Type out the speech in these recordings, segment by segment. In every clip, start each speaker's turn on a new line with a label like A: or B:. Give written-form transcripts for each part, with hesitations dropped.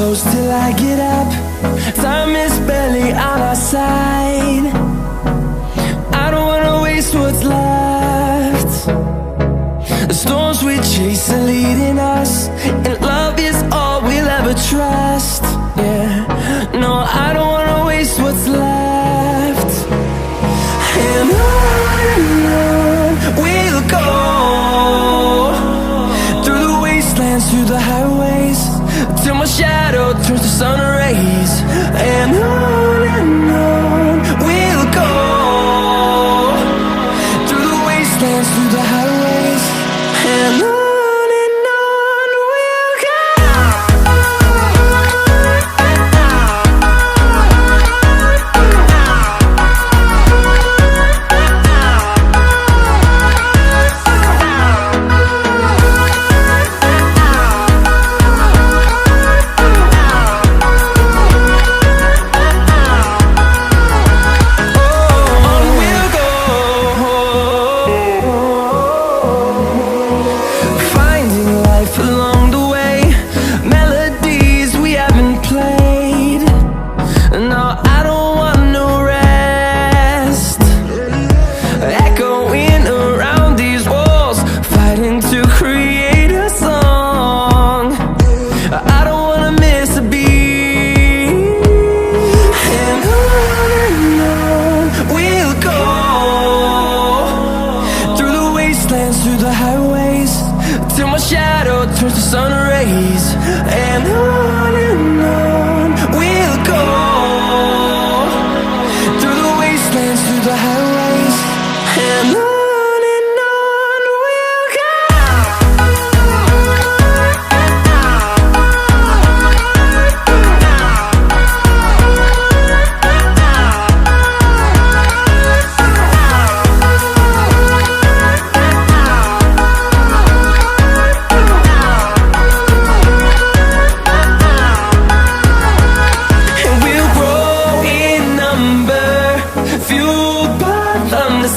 A: close till I get up. Time is barely on our side. I don't wanna waste what's left. The storms we chase are leading us, and love is all we'll ever trust. Yeah, no, I don't wanna waste what's left. And on we'll go, through the wastelands, through the highways, till my shadow turns to sun rays. And on we'll go, through the wastelands, through the highways, and on we'll go. Through the highways, till my shadow turns to sun rays. And on we'll go, through the wastelands, through the highways, and on we'll go.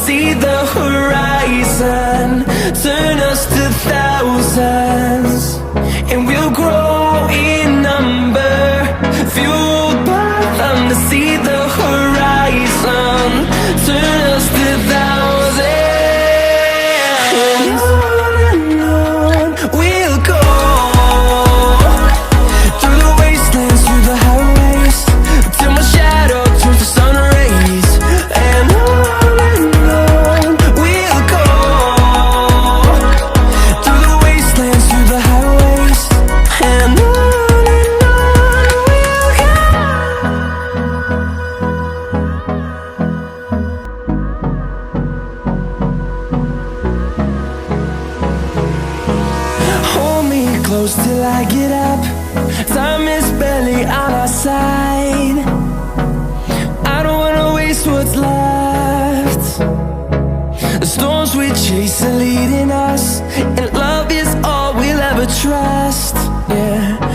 A: See the horizon turn us to thousands, and we'll grow in number, fueled by them. To see the horizon turn us to thousands, and on we'll go, through the wastelands, through the highways, till my shadow turns to sun rays. And close till I get up. Time is barely on our side. I don't wanna waste what's left. The storms we chase are leading us, and love is all we'll ever trust. Yeah.